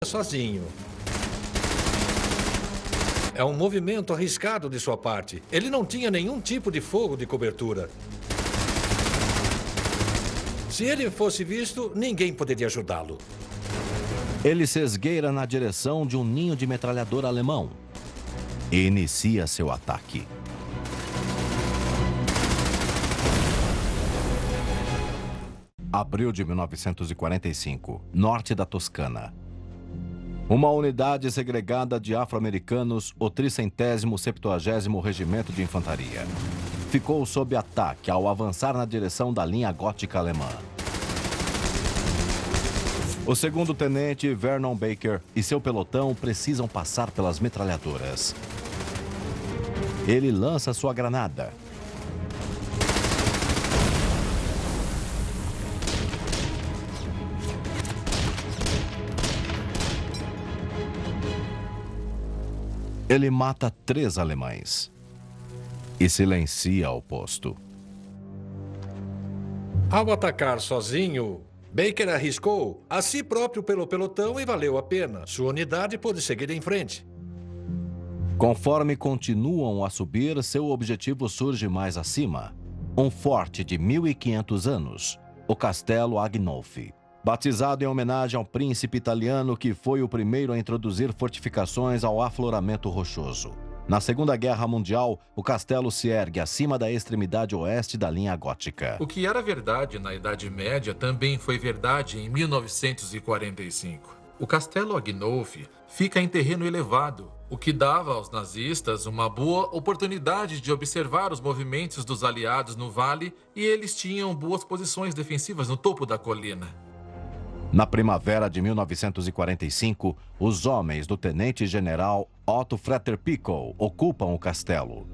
sozinho. É um movimento arriscado de sua parte. Ele não tinha nenhum tipo de fogo de cobertura. Se ele fosse visto, ninguém poderia ajudá-lo. Ele se esgueira na direção de um ninho de metralhadora alemão e inicia seu ataque. Abril de 1945, norte da Toscana. Uma unidade segregada de afro-americanos, o 370º Regimento de Infantaria, ficou sob ataque ao avançar na direção da linha gótica alemã. O segundo-tenente Vernon Baker e seu pelotão precisam passar pelas metralhadoras. Ele lança sua granada. Ele mata 3 alemães e silencia o posto. Ao atacar sozinho, Baker arriscou a si próprio pelo pelotão e valeu a pena. Sua unidade pôde seguir em frente. Conforme continuam a subir, seu objetivo surge mais acima. Um forte de 1.500 anos, o Castelo Agnolfi. Batizado em homenagem ao príncipe italiano que foi o primeiro a introduzir fortificações ao afloramento rochoso. Na Segunda Guerra Mundial, o castelo se ergue acima da extremidade oeste da linha gótica. O que era verdade na Idade Média também foi verdade em 1945. O Castelo Agnolfi fica em terreno elevado, o que dava aos nazistas uma boa oportunidade de observar os movimentos dos aliados no vale, e eles tinham boas posições defensivas no topo da colina. Na primavera de 1945, os homens do tenente-general Otto Freder-Pico ocupam o castelo.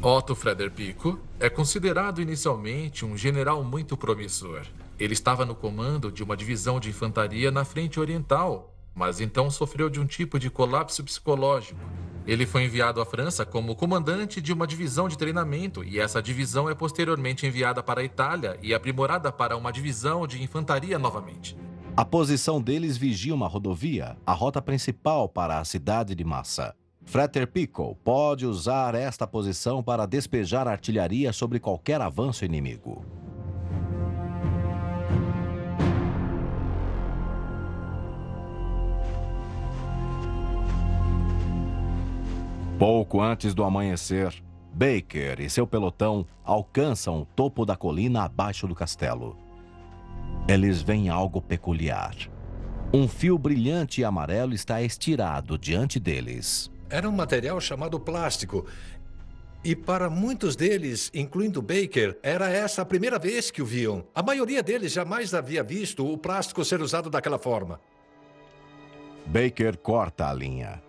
Otto Freder-Pico é considerado inicialmente um general muito promissor. Ele estava no comando de uma divisão de infantaria na frente oriental, mas então sofreu de um tipo de colapso psicológico. Ele foi enviado à França como comandante de uma divisão de treinamento, e essa divisão é posteriormente enviada para a Itália e aprimorada para uma divisão de infantaria novamente. A posição deles vigia uma rodovia, a rota principal para a cidade de Massa. Freder-Pico pode usar esta posição para despejar artilharia sobre qualquer avanço inimigo. Pouco antes do amanhecer, Baker e seu pelotão alcançam o topo da colina abaixo do castelo. Eles veem algo peculiar. Um fio brilhante e amarelo está estirado diante deles. Era um material chamado plástico. E para muitos deles, incluindo Baker, era essa a primeira vez que o viam. A maioria deles jamais havia visto o plástico ser usado daquela forma. Baker corta a linha.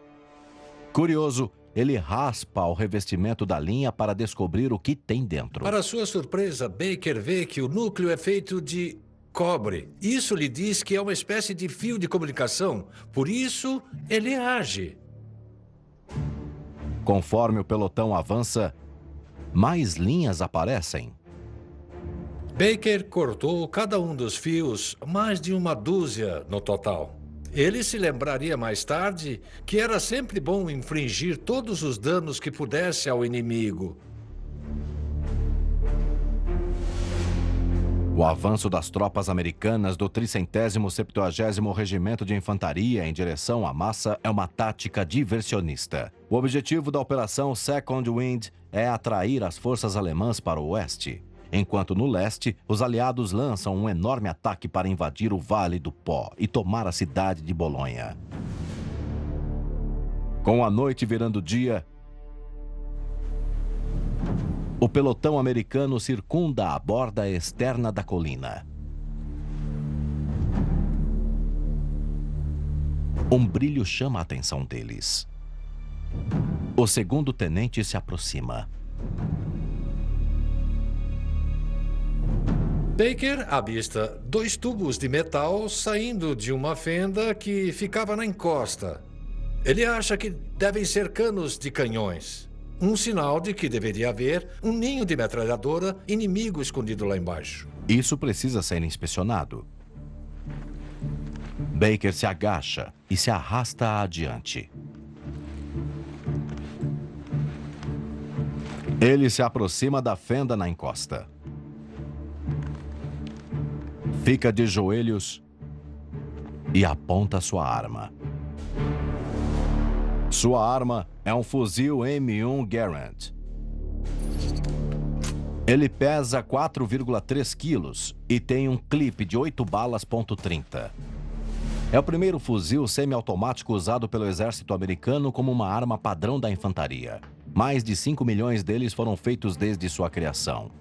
Curioso, ele raspa o revestimento da linha para descobrir o que tem dentro. Para sua surpresa, Baker vê que o núcleo é feito de cobre. Isso lhe diz que é uma espécie de fio de comunicação. Por isso, ele age. Conforme o pelotão avança, mais linhas aparecem. Baker cortou cada um dos fios, mais de uma dúzia no total. Ele se lembraria mais tarde que era sempre bom infligir todos os danos que pudesse ao inimigo. O avanço das tropas americanas do 370º Regimento de Infantaria em direção à Massa é uma tática diversionista. O objetivo da Operação Second Wind é atrair as forças alemãs para o oeste, enquanto no leste, os aliados lançam um enorme ataque para invadir o Vale do Pó e tomar a cidade de Bolonha. Com a noite virando dia, o pelotão americano circunda a borda externa da colina. Um brilho chama a atenção deles. O segundo-tenente se aproxima. Baker avista 2 tubos de metal saindo de uma fenda que ficava na encosta. Ele acha que devem ser canos de canhões. Um sinal de que deveria haver um ninho de metralhadora inimigo escondido lá embaixo. Isso precisa ser inspecionado. Baker se agacha e se arrasta adiante. Ele se aproxima da fenda na encosta. Fica de joelhos e aponta sua arma. Sua arma é um fuzil M1 Garand. Ele pesa 4,3 quilos e tem um clipe de 8 balas .30. É o primeiro fuzil semiautomático usado pelo exército americano como uma arma padrão da infantaria. Mais de 5 milhões deles foram feitos desde sua criação.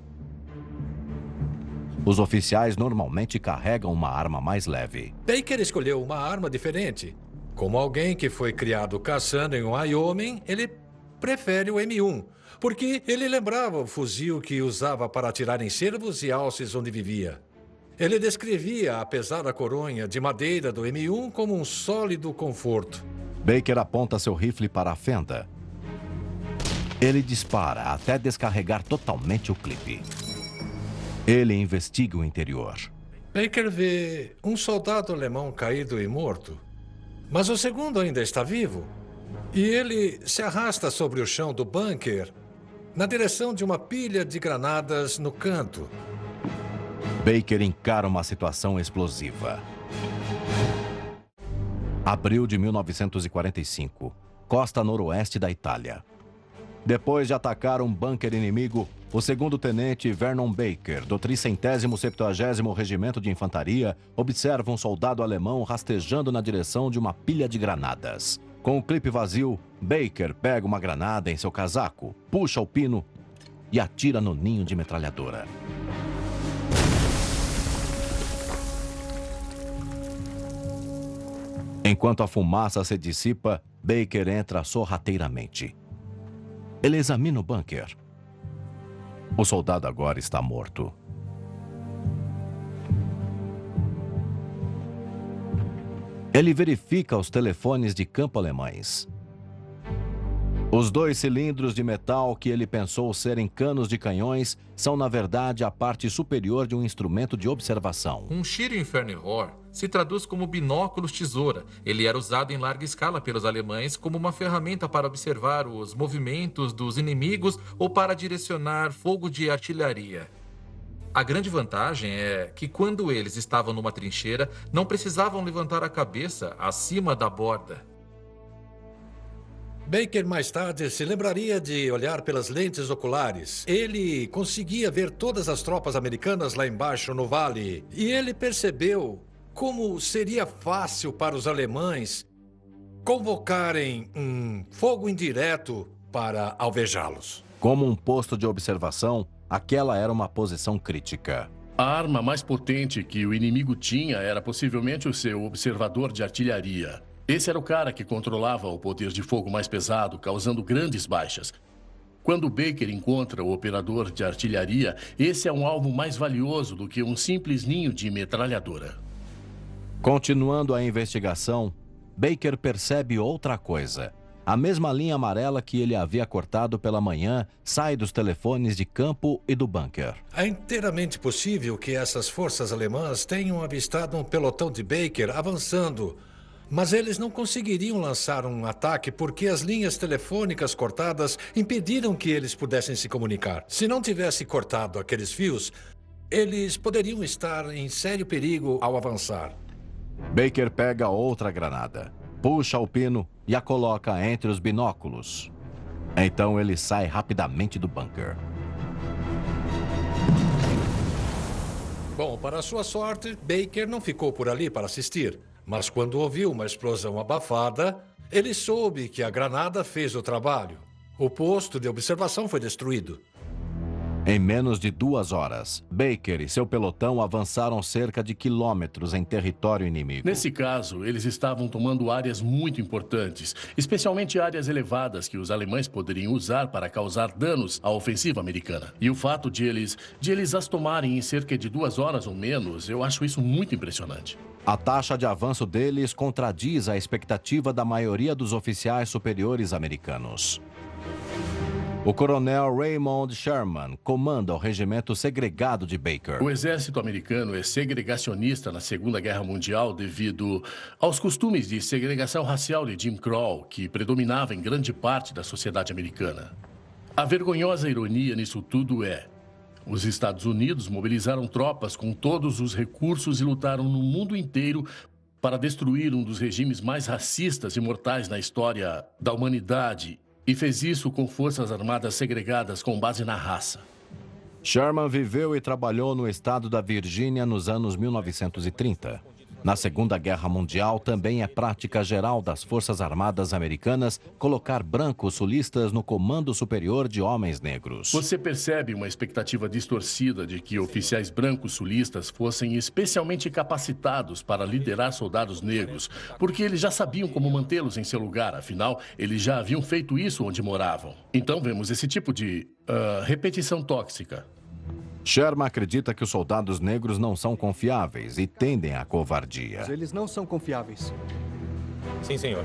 Os oficiais normalmente carregam uma arma mais leve. Baker escolheu uma arma diferente. Como alguém que foi criado caçando em Wyoming, ele prefere o M1, porque ele lembrava o fuzil que usava para atirar em cervos e alces onde vivia. Ele descrevia a pesada coronha de madeira do M1 como um sólido conforto. Baker aponta seu rifle para a fenda. Ele dispara até descarregar totalmente o clipe. Ele investiga o interior. Baker vê um soldado alemão caído e morto, mas o segundo ainda está vivo. E ele se arrasta sobre o chão do bunker na direção de uma pilha de granadas no canto. Baker encara uma situação explosiva. Abril de 1945, costa noroeste da Itália. Depois de atacar um bunker inimigo, o segundo-tenente Vernon Baker, do 370º Regimento de Infantaria, observa um soldado alemão rastejando na direção de uma pilha de granadas. Com o clipe vazio, Baker pega uma granada em seu casaco, puxa o pino e atira no ninho de metralhadora. Enquanto a fumaça se dissipa, Baker entra sorrateiramente. Ele examina o bunker. O soldado agora está morto. Ele verifica os telefones de campo alemães. Os 2 cilindros de metal que ele pensou serem canos de canhões são, na verdade, a parte superior de um instrumento de observação. Um Schirmfernrohr se traduz como binóculos-tesoura. Ele era usado em larga escala pelos alemães como uma ferramenta para observar os movimentos dos inimigos ou para direcionar fogo de artilharia. A grande vantagem é que quando eles estavam numa trincheira, não precisavam levantar a cabeça acima da borda. Baker mais tarde se lembraria de olhar pelas lentes oculares. Ele conseguia ver todas as tropas americanas lá embaixo no vale. E ele percebeu como seria fácil para os alemães convocarem um fogo indireto para alvejá-los. Como um posto de observação, aquela era uma posição crítica. A arma mais potente que o inimigo tinha era possivelmente o seu observador de artilharia. Esse era o cara que controlava o poder de fogo mais pesado, causando grandes baixas. Quando Baker encontra o operador de artilharia, esse é um alvo mais valioso do que um simples ninho de metralhadora. Continuando a investigação, Baker percebe outra coisa. A mesma linha amarela que ele havia cortado pela manhã sai dos telefones de campo e do bunker. É inteiramente possível que essas forças alemãs tenham avistado um pelotão de Baker avançando. Mas eles não conseguiriam lançar um ataque porque as linhas telefônicas cortadas impediram que eles pudessem se comunicar. Se não tivesse cortado aqueles fios, eles poderiam estar em sério perigo ao avançar. Baker pega outra granada, puxa o pino e a coloca entre os binóculos. Então ele sai rapidamente do bunker. Bom, para sua sorte, Baker não ficou por ali para assistir. Mas quando ouviu uma explosão abafada, ele soube que a granada fez o trabalho. O posto de observação foi destruído. Em menos de 2 horas, Baker e seu pelotão avançaram cerca de quilômetros em território inimigo. Nesse caso, eles estavam tomando áreas muito importantes, especialmente áreas elevadas que os alemães poderiam usar para causar danos à ofensiva americana. E o fato de eles as tomarem em cerca de 2 horas ou menos, eu acho isso muito impressionante. A taxa de avanço deles contradiz a expectativa da maioria dos oficiais superiores americanos. O coronel Raymond Sherman comanda o regimento segregado de Baker. O exército americano é segregacionista na Segunda Guerra Mundial devido aos costumes de segregação racial de Jim Crow, que predominava em grande parte da sociedade americana. A vergonhosa ironia nisso tudo é: os Estados Unidos mobilizaram tropas com todos os recursos e lutaram no mundo inteiro para destruir um dos regimes mais racistas e mortais na história da humanidade. E fez isso com forças armadas segregadas com base na raça. Sherman viveu e trabalhou no estado da Virgínia nos anos 1930. Na Segunda Guerra Mundial, também é prática geral das Forças Armadas Americanas colocar brancos sulistas no comando superior de homens negros. Você percebe uma expectativa distorcida de que oficiais brancos sulistas fossem especialmente capacitados para liderar soldados negros, porque eles já sabiam como mantê-los em seu lugar, afinal, eles já haviam feito isso onde moravam. Então vemos esse tipo de repetição tóxica. Sherman acredita que os soldados negros não são confiáveis e tendem à covardia. Eles não são confiáveis. Sim, senhor.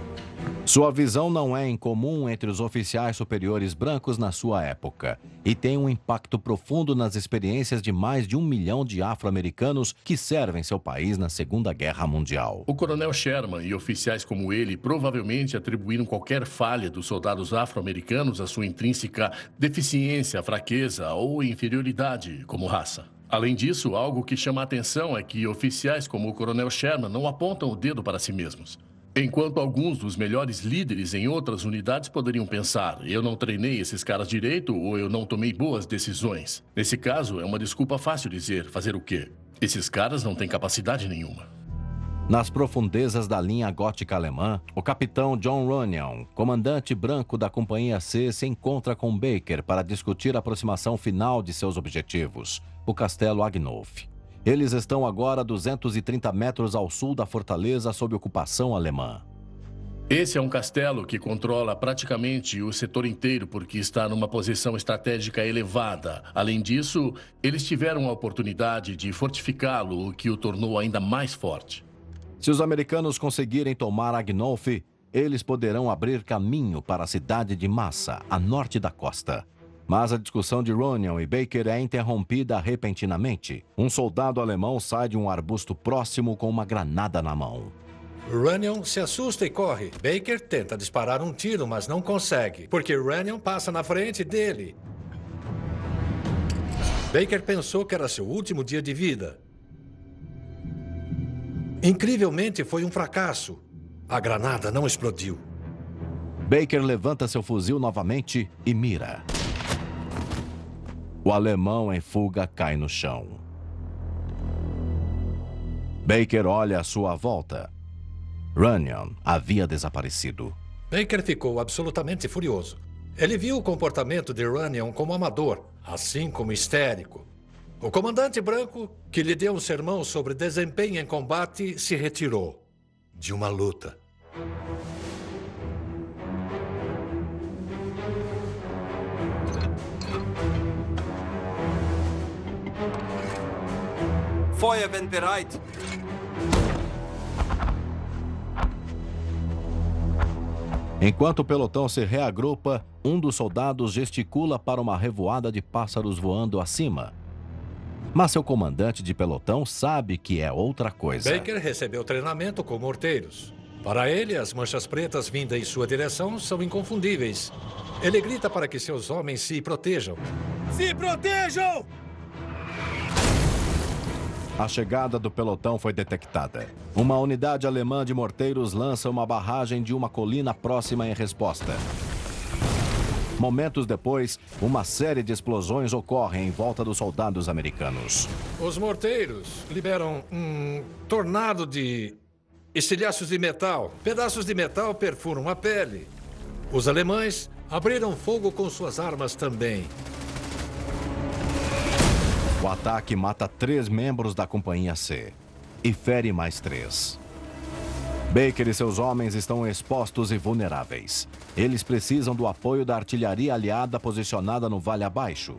Sua visão não é incomum entre os oficiais superiores brancos na sua época e tem um impacto profundo nas experiências de mais de 1 milhão de afro-americanos que servem seu país na Segunda Guerra Mundial. O coronel Sherman e oficiais como ele provavelmente atribuíram qualquer falha dos soldados afro-americanos à sua intrínseca deficiência, fraqueza ou inferioridade como raça. Além disso, algo que chama a atenção é que oficiais como o coronel Sherman não apontam o dedo para si mesmos. Enquanto alguns dos melhores líderes em outras unidades poderiam pensar: eu não treinei esses caras direito ou eu não tomei boas decisões. Nesse caso, é uma desculpa fácil dizer: fazer o quê? Esses caras não têm capacidade nenhuma. Nas profundezas da linha gótica alemã, o capitão John Runyon, comandante branco da Companhia C, se encontra com Baker para discutir a aproximação final de seus objetivos, o Castelo Agnolf. Eles estão agora a 230 metros ao sul da fortaleza sob ocupação alemã. Esse é um castelo que controla praticamente o setor inteiro porque está numa posição estratégica elevada. Além disso, eles tiveram a oportunidade de fortificá-lo, o que o tornou ainda mais forte. Se os americanos conseguirem tomar Agnolf, eles poderão abrir caminho para a cidade de Massa, a norte da costa. Mas a discussão de Runyon e Baker é interrompida repentinamente. Um soldado alemão sai de um arbusto próximo com uma granada na mão. Runyon se assusta e corre. Baker tenta disparar um tiro, mas não consegue, porque Runyon passa na frente dele. Baker pensou que era seu último dia de vida. Incrivelmente, foi um fracasso. A granada não explodiu. Baker levanta seu fuzil novamente e mira. O alemão em fuga cai no chão. Baker olha à sua volta. Runyon havia desaparecido. Baker ficou absolutamente furioso. Ele viu o comportamento de Runyon como amador, assim como histérico. O comandante branco, que lhe deu um sermão sobre desempenho em combate, se retirou de uma luta. Feuer, wenn bereit. Enquanto o pelotão se reagrupa, um dos soldados gesticula para uma revoada de pássaros voando acima. Mas seu comandante de pelotão sabe que é outra coisa. Baker recebeu treinamento com morteiros. Para ele, as manchas pretas vindas em sua direção são inconfundíveis. Ele grita para que seus homens se protejam. Se protejam! A chegada do pelotão foi detectada. Uma unidade alemã de morteiros lança uma barragem de uma colina próxima em resposta. Momentos depois, uma série de explosões ocorre em volta dos soldados americanos. Os morteiros liberam um tornado de estilhaços de metal. Pedaços de metal perfuram a pele. Os alemães abriram fogo com suas armas também. O ataque mata 3 membros da Companhia C e fere mais 3. Baker e seus homens estão expostos e vulneráveis. Eles precisam do apoio da artilharia aliada posicionada no vale abaixo.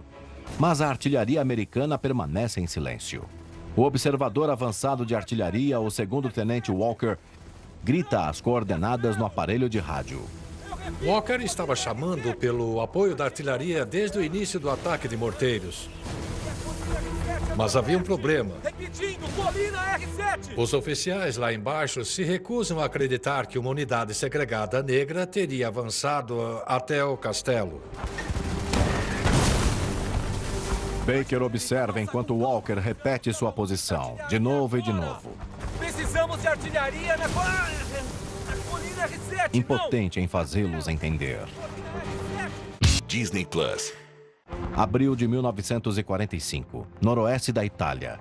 Mas a artilharia americana permanece em silêncio. O observador avançado de artilharia, o 2º tenente Walker, grita as coordenadas no aparelho de rádio. Walker estava chamando pelo apoio da artilharia desde o início do ataque de morteiros. Mas havia um problema. Repetindo, colina R7! Os oficiais lá embaixo se recusam a acreditar que uma unidade segregada negra teria avançado até o castelo. Baker observa enquanto Walker repete sua posição, de novo e de novo. Precisamos de artilharia na colina R7! Impotente em fazê-los entender. Disney Plus. Abril de 1945, noroeste da Itália.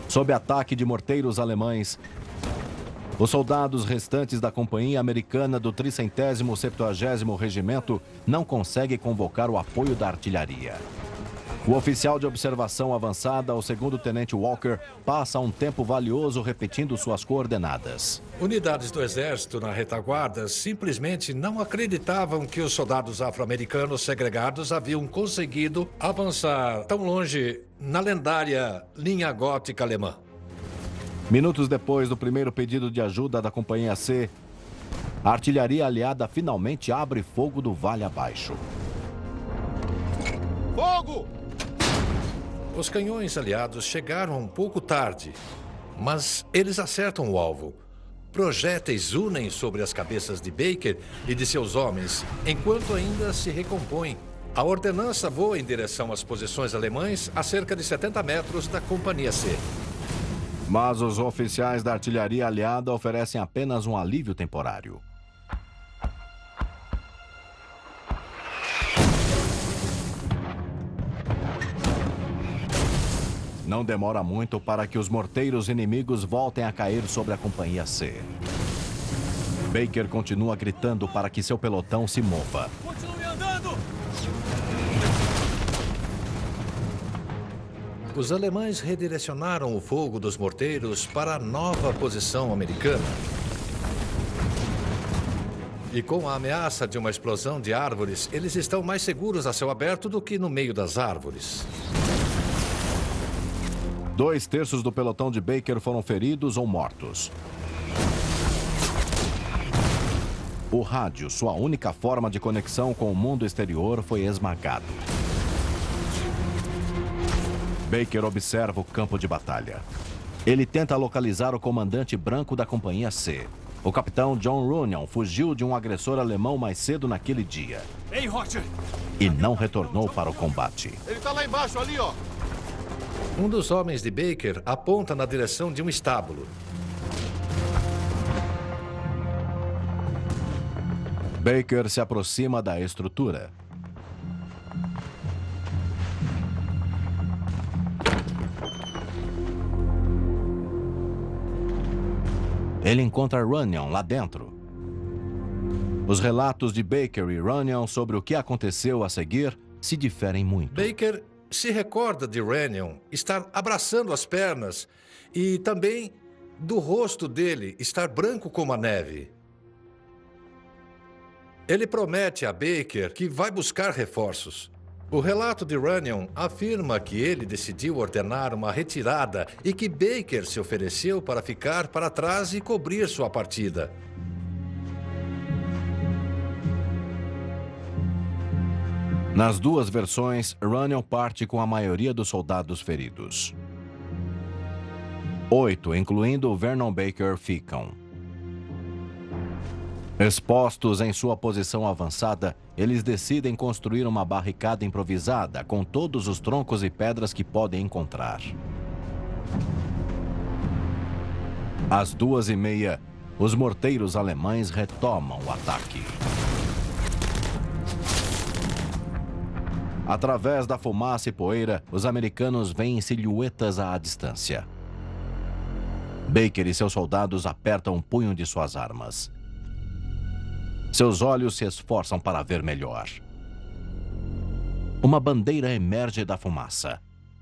Sob ataque de morteiros alemães, os soldados restantes da Companhia Americana do 370º Regimento não conseguem convocar o apoio da artilharia. O oficial de observação avançada, o segundo-tenente Walker, passa um tempo valioso repetindo suas coordenadas. Unidades do exército na retaguarda simplesmente não acreditavam que os soldados afro-americanos segregados haviam conseguido avançar tão longe na lendária linha gótica alemã. Minutos depois do primeiro pedido de ajuda da Companhia C, a artilharia aliada finalmente abre fogo do vale abaixo. Fogo! Os canhões aliados chegaram um pouco tarde, mas eles acertam o alvo. Projéteis unem sobre as cabeças de Baker e de seus homens, enquanto ainda se recompõem. A ordenança voa em direção às posições alemãs a cerca de 70 metros da Companhia C. Mas os oficiais da artilharia aliada oferecem apenas um alívio temporário. Não demora muito para que os morteiros inimigos voltem a cair sobre a Companhia C. Baker continua gritando para que seu pelotão se mova. Continue andando! Os alemães redirecionaram o fogo dos morteiros para a nova posição americana. E com a ameaça de uma explosão de árvores, eles estão mais seguros a céu aberto do que no meio das árvores. 2/3 do pelotão de Baker foram feridos ou mortos. O rádio, sua única forma de conexão com o mundo exterior, foi esmagado. Baker observa o campo de batalha. Ele tenta localizar o comandante branco da Companhia C. O capitão John Runyon fugiu de um agressor alemão mais cedo naquele dia. Ei, Roger! E não retornou para o combate. Ele tá lá embaixo, ali, ó. Um dos homens de Baker aponta na direção de um estábulo. Baker se aproxima da estrutura. Ele encontra Runyon lá dentro. Os relatos de Baker e Runyon sobre o que aconteceu a seguir se diferem muito. Baker se recorda de Runyon estar abraçando as pernas e também do rosto dele estar branco como a neve. Ele promete a Baker que vai buscar reforços. O relato de Runyon afirma que ele decidiu ordenar uma retirada e que Baker se ofereceu para ficar para trás e cobrir sua partida. Nas duas versões, Runyon parte com a maioria dos soldados feridos. 8, incluindo Vernon Baker, ficam. Expostos em sua posição avançada, eles decidem construir uma barricada improvisada com todos os troncos e pedras que podem encontrar. Às 2h30, os morteiros alemães retomam o ataque. Através da fumaça e poeira, os americanos veem silhuetas à distância. Baker e seus soldados apertam o punho de suas armas. Seus olhos se esforçam para ver melhor. Uma bandeira emerge da fumaça.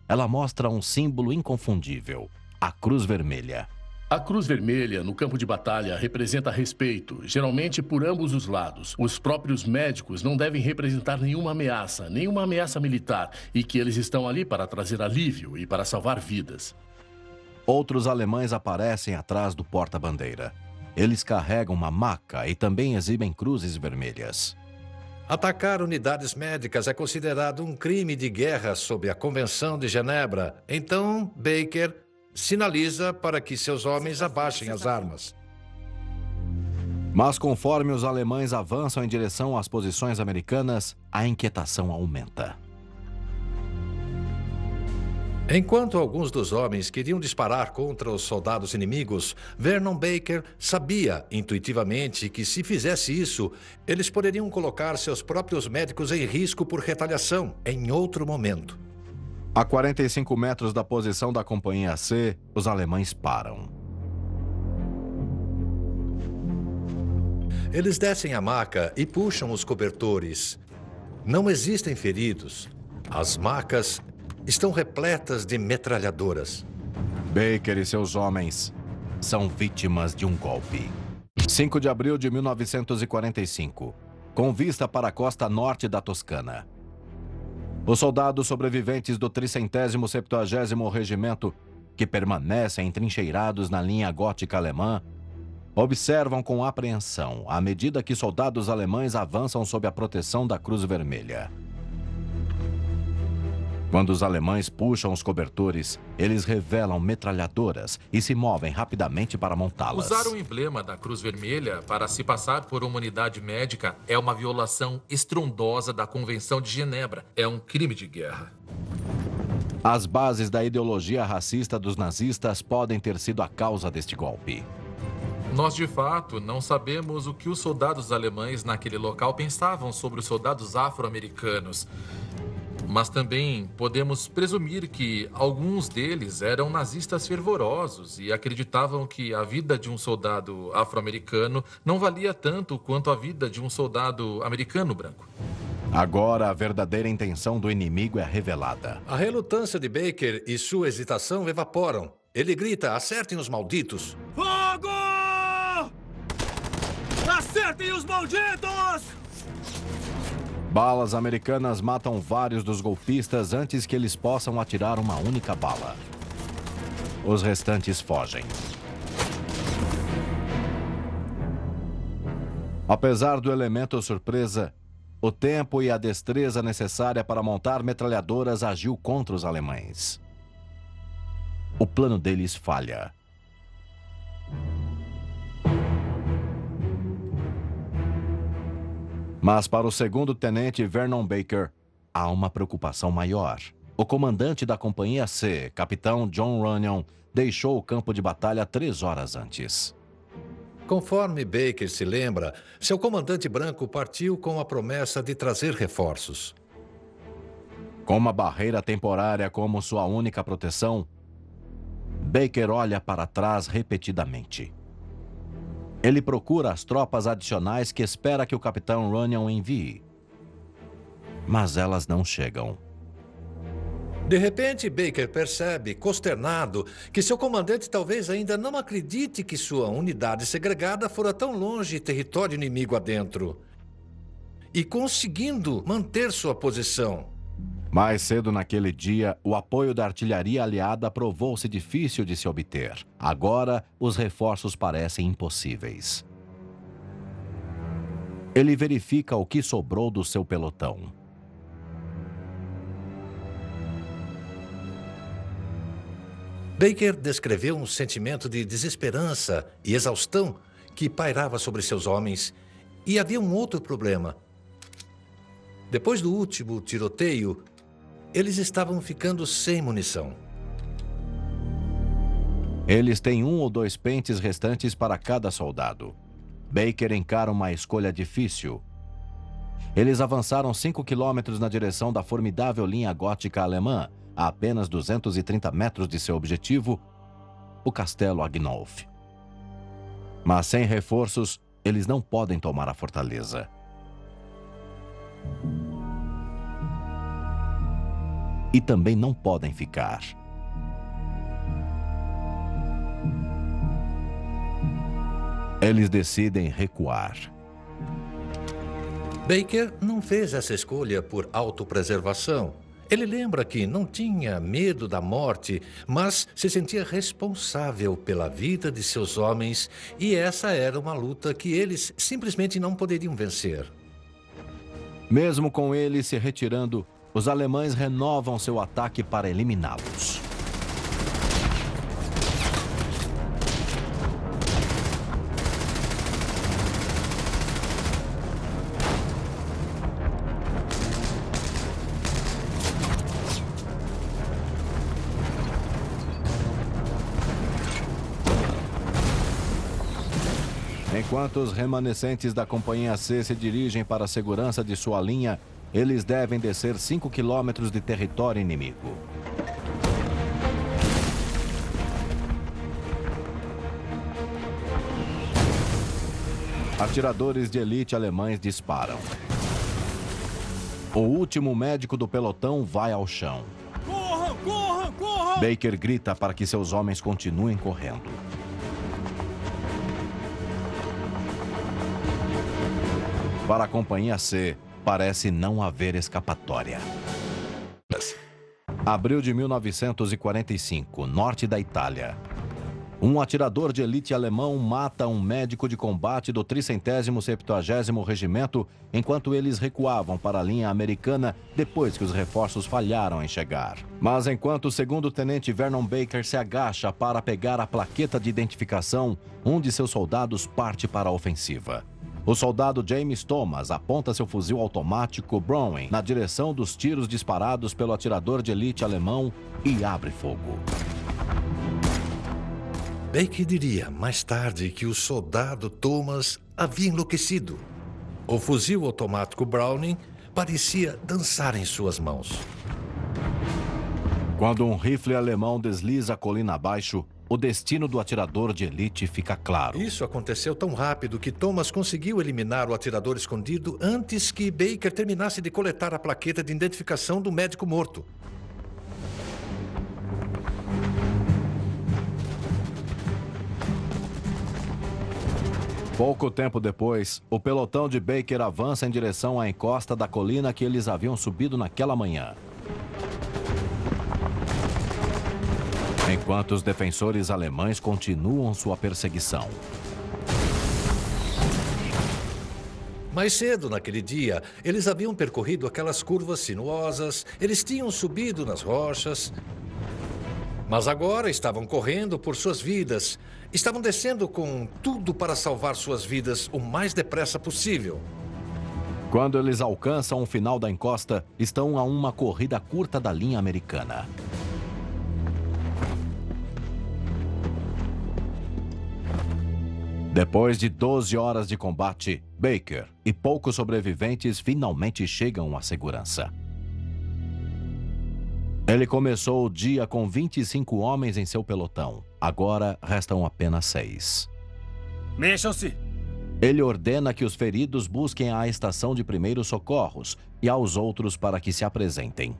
Ela mostra um símbolo inconfundível: a Cruz Vermelha. A Cruz Vermelha, no campo de batalha, representa respeito, geralmente por ambos os lados. Os próprios médicos não devem representar nenhuma ameaça militar, e que eles estão ali para trazer alívio e para salvar vidas. Outros alemães aparecem atrás do porta-bandeira. Eles carregam uma maca e também exibem cruzes vermelhas. Atacar unidades médicas é considerado um crime de guerra sob a Convenção de Genebra. Então, Baker sinaliza para que seus homens abaixem as armas. Mas conforme os alemães avançam em direção às posições americanas, a inquietação aumenta. Enquanto alguns dos homens queriam disparar contra os soldados inimigos, Vernon Baker sabia intuitivamente que, se fizesse isso, eles poderiam colocar seus próprios médicos em risco por retaliação em outro momento. A 45 metros da posição da Companhia C, os alemães param. Eles descem a maca e puxam os cobertores. Não existem feridos. As macas estão repletas de metralhadoras. Baker e seus homens são vítimas de um golpe. 5 de abril de 1945, com vista para a costa norte da Toscana. Os soldados sobreviventes do 370º Regimento, que permanecem entrincheirados na linha gótica alemã, observam com apreensão à medida que soldados alemães avançam sob a proteção da Cruz Vermelha. Quando os alemães puxam os cobertores, eles revelam metralhadoras e se movem rapidamente para montá-las. Usar o emblema da Cruz Vermelha para se passar por uma unidade médica é uma violação estrondosa da Convenção de Genebra. É um crime de guerra. As bases da ideologia racista dos nazistas podem ter sido a causa deste golpe. Nós, de fato, não sabemos o que os soldados alemães naquele local pensavam sobre os soldados afro-americanos. Mas também podemos presumir que alguns deles eram nazistas fervorosos e acreditavam que a vida de um soldado afro-americano não valia tanto quanto a vida de um soldado americano branco. Agora, a verdadeira intenção do inimigo é revelada. A relutância de Baker e sua hesitação evaporam. Ele grita: acertem os malditos! Fogo! Acertem os malditos! Balas americanas matam vários dos golpistas antes que eles possam atirar uma única bala. Os restantes fogem. Apesar do elemento surpresa, o tempo e a destreza necessária para montar metralhadoras agiu contra os alemães. O plano deles falha. Mas para o segundo tenente Vernon Baker, há uma preocupação maior. O comandante da Companhia C, capitão John Runyon, deixou o campo de batalha 3 horas antes. Conforme Baker se lembra, seu comandante branco partiu com a promessa de trazer reforços. Com uma barreira temporária como sua única proteção, Baker olha para trás repetidamente. Ele procura as tropas adicionais que espera que o capitão Runyon envie. Mas elas não chegam. De repente, Baker percebe, consternado, que seu comandante talvez ainda não acredite que sua unidade segregada fora tão longe território inimigo adentro. E conseguindo manter sua posição. Mais cedo naquele dia, o apoio da artilharia aliada provou-se difícil de se obter. Agora, os reforços parecem impossíveis. Ele verifica o que sobrou do seu pelotão. Baker descreveu um sentimento de desesperança e exaustão que pairava sobre seus homens. E havia um outro problema. Depois do último tiroteio, eles estavam ficando sem munição. Eles têm 1 ou 2 pentes restantes para cada soldado. Baker encara uma escolha difícil. Eles avançaram 5 quilômetros na direção da formidável linha gótica alemã, a apenas 230 metros de seu objetivo, o Castelo Agnolf. Mas sem reforços, eles não podem tomar a fortaleza. E também não podem ficar. Eles decidem recuar. Baker não fez essa escolha por autopreservação. Ele lembra que não tinha medo da morte, mas se sentia responsável pela vida de seus homens, e essa era uma luta que eles simplesmente não poderiam vencer. Mesmo com ele se retirando, os alemães renovam seu ataque para eliminá-los. Enquanto os remanescentes da Companhia C se dirigem para a segurança de sua linha, eles devem descer 5 quilômetros de território inimigo. Atiradores de elite alemães disparam. O último médico do pelotão vai ao chão. Corram, corram, corram! Baker grita para que seus homens continuem correndo. Para a Companhia C, parece não haver escapatória. Abril de 1945, norte da Itália. Um atirador de elite alemão mata um médico de combate do 370º Regimento enquanto eles recuavam para a linha americana depois que os reforços falharam em chegar. Mas enquanto o segundo-tenente Vernon Baker se agacha para pegar a plaqueta de identificação, um de seus soldados parte para a ofensiva. O soldado James Thomas aponta seu fuzil automático Browning na direção dos tiros disparados pelo atirador de elite alemão e abre fogo. Baker diria mais tarde que o soldado Thomas havia enlouquecido. O fuzil automático Browning parecia dançar em suas mãos. Quando um rifle alemão desliza a colina abaixo, o destino do atirador de elite fica claro. Isso aconteceu tão rápido que Thomas conseguiu eliminar o atirador escondido antes que Baker terminasse de coletar a plaqueta de identificação do médico morto. Pouco tempo depois, o pelotão de Baker avança em direção à encosta da colina que eles haviam subido naquela manhã. Enquanto os defensores alemães continuam sua perseguição. Mais cedo naquele dia, eles haviam percorrido aquelas curvas sinuosas, eles tinham subido nas rochas, mas agora estavam correndo por suas vidas. Estavam descendo com tudo para salvar suas vidas o mais depressa possível. Quando eles alcançam o final da encosta, estão a uma corrida curta da linha americana. Depois de 12 horas de combate, Baker e poucos sobreviventes finalmente chegam à segurança. Ele começou o dia com 25 homens em seu pelotão. Agora restam apenas 6. Mexam-se! Ele ordena que os feridos busquem a estação de primeiros socorros e aos outros para que se apresentem.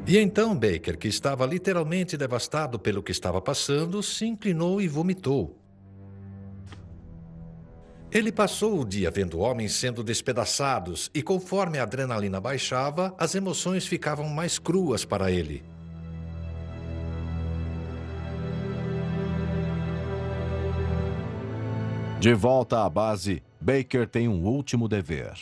E então Baker, que estava literalmente devastado pelo que estava passando, se inclinou e vomitou. Ele passou o dia vendo homens sendo despedaçados e, conforme a adrenalina baixava, as emoções ficavam mais cruas para ele. De volta à base, Baker tem um último dever.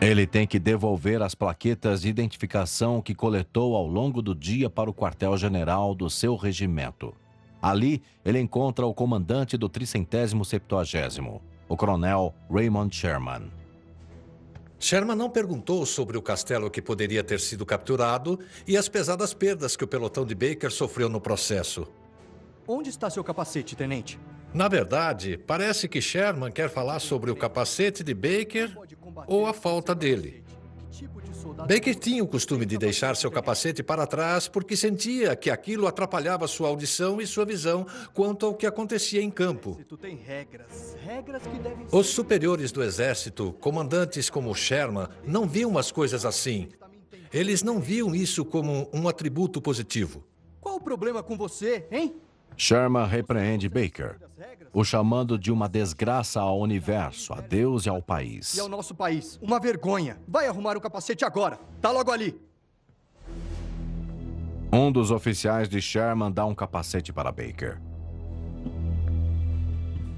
Ele tem que devolver as plaquetas de identificação que coletou ao longo do dia para o quartel-general do seu regimento. Ali, ele encontra o comandante do 370º, o coronel Raymond Sherman. Sherman não perguntou sobre o castelo que poderia ter sido capturado e as pesadas perdas que o pelotão de Baker sofreu no processo. Onde está seu capacete, tenente? Na verdade, parece que Sherman quer falar sobre o capacete de Baker ou a falta dele. Baker tinha o costume de deixar seu capacete para trás porque sentia que aquilo atrapalhava sua audição e sua visão quanto ao que acontecia em campo. Os superiores do exército, comandantes como Sherman, não viam as coisas assim. Eles não viam isso como um atributo positivo. Qual o problema com você, hein? Sherman repreende Baker, o chamando de uma desgraça ao universo, a Deus e ao país. E ao nosso país. Uma vergonha. Vai arrumar o capacete agora. Tá logo ali. Um dos oficiais de Sherman dá um capacete para Baker.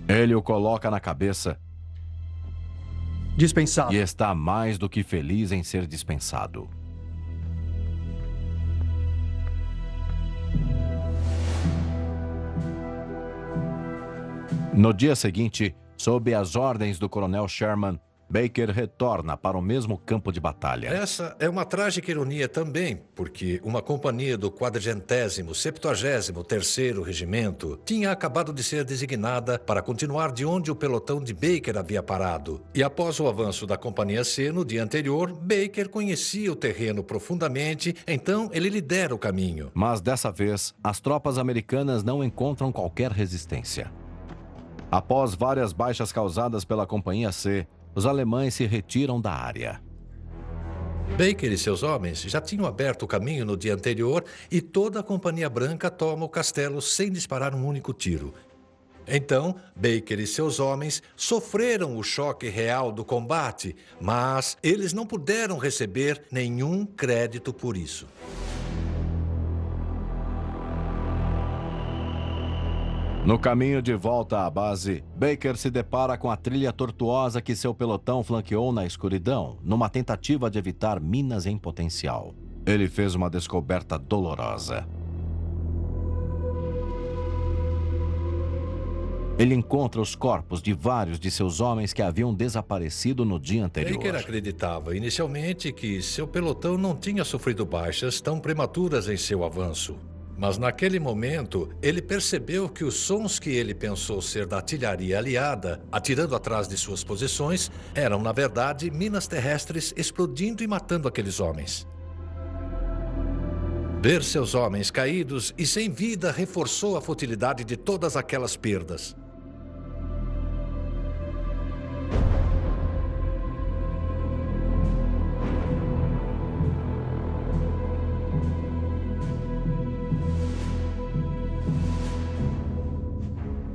Ele o coloca na cabeça Dispensado. e está mais do que feliz em ser dispensado. No dia seguinte, sob as ordens do coronel Sherman, Baker retorna para o mesmo campo de batalha. Essa é uma trágica ironia também, porque uma companhia do 470º, 73º Regimento tinha acabado de ser designada para continuar de onde o pelotão de Baker havia parado. E após o avanço da Companhia C no dia anterior, Baker conhecia o terreno profundamente, então ele lidera o caminho. Mas dessa vez, as tropas americanas não encontram qualquer resistência. Após várias baixas causadas pela Companhia C, os alemães se retiram da área. Baker e seus homens já tinham aberto o caminho no dia anterior e toda a Companhia Branca toma o castelo sem disparar um único tiro. Então, Baker e seus homens sofreram o choque real do combate, mas eles não puderam receber nenhum crédito por isso. No caminho de volta à base, Baker se depara com a trilha tortuosa que seu pelotão flanqueou na escuridão, numa tentativa de evitar minas em potencial. Ele fez uma descoberta dolorosa. Ele encontra os corpos de vários de seus homens que haviam desaparecido no dia anterior. Baker acreditava inicialmente que seu pelotão não tinha sofrido baixas tão prematuras em seu avanço. Mas naquele momento, ele percebeu que os sons que ele pensou ser da artilharia aliada, atirando atrás de suas posições, eram, na verdade, minas terrestres explodindo e matando aqueles homens. Ver seus homens caídos e sem vida reforçou a futilidade de todas aquelas perdas.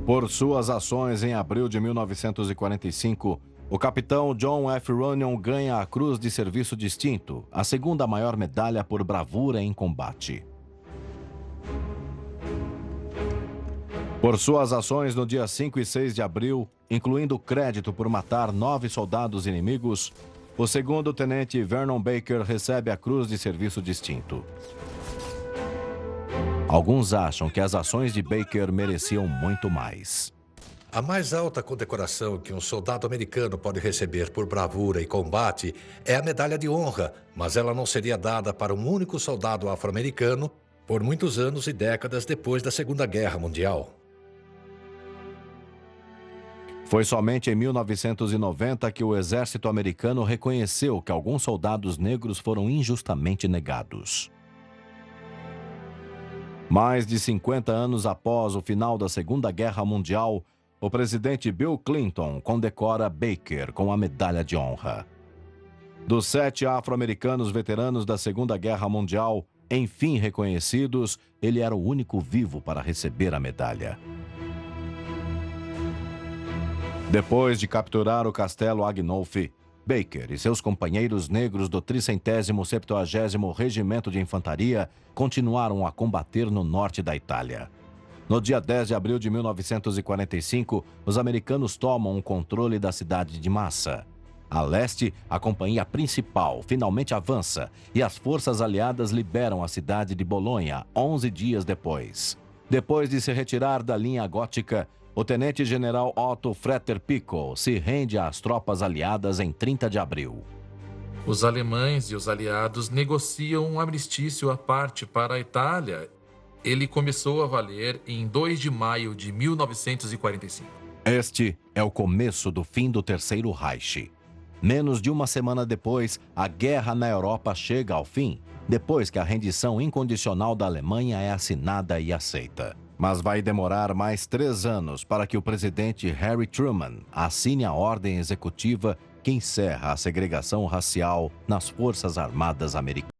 Por suas ações em abril de 1945, o capitão John F. Runyon ganha a Cruz de Serviço Distinto, a segunda maior medalha por bravura em combate. Por suas ações no dia 5 e 6 de abril, incluindo crédito por matar 9 soldados inimigos, o segundo tenente Vernon Baker recebe a Cruz de Serviço Distinto. Alguns acham que as ações de Baker mereciam muito mais. A mais alta condecoração que um soldado americano pode receber por bravura e combate é a Medalha de Honra, mas ela não seria dada para um único soldado afro-americano por muitos anos e décadas depois da Segunda Guerra Mundial. Foi somente em 1990 que o exército americano reconheceu que alguns soldados negros foram injustamente negados. Mais de 50 anos após o final da Segunda Guerra Mundial, o presidente Bill Clinton condecora Baker com a Medalha de Honra. Dos 7 afro-americanos veteranos da Segunda Guerra Mundial, enfim reconhecidos, ele era o único vivo para receber a medalha. Depois de capturar o castelo Agnolfi, Baker e seus companheiros negros do 370º Regimento de Infantaria continuaram a combater no norte da Itália. No dia 10 de abril de 1945, os americanos tomam o controle da cidade de Massa. A leste, a companhia principal finalmente avança e as forças aliadas liberam a cidade de Bolonha 11 dias depois. Depois de se retirar da linha gótica, o tenente-general Otto Fretter Pico se rende às tropas aliadas em 30 de abril. Os alemães e os aliados negociam um armistício à parte para a Itália. Ele começou a valer em 2 de maio de 1945. Este é o começo do fim do Terceiro Reich. Menos de uma semana depois, a guerra na Europa chega ao fim, depois que a rendição incondicional da Alemanha é assinada e aceita. Mas vai demorar mais 3 anos para que o presidente Harry Truman assine a ordem executiva que encerra a segregação racial nas Forças Armadas Americanas.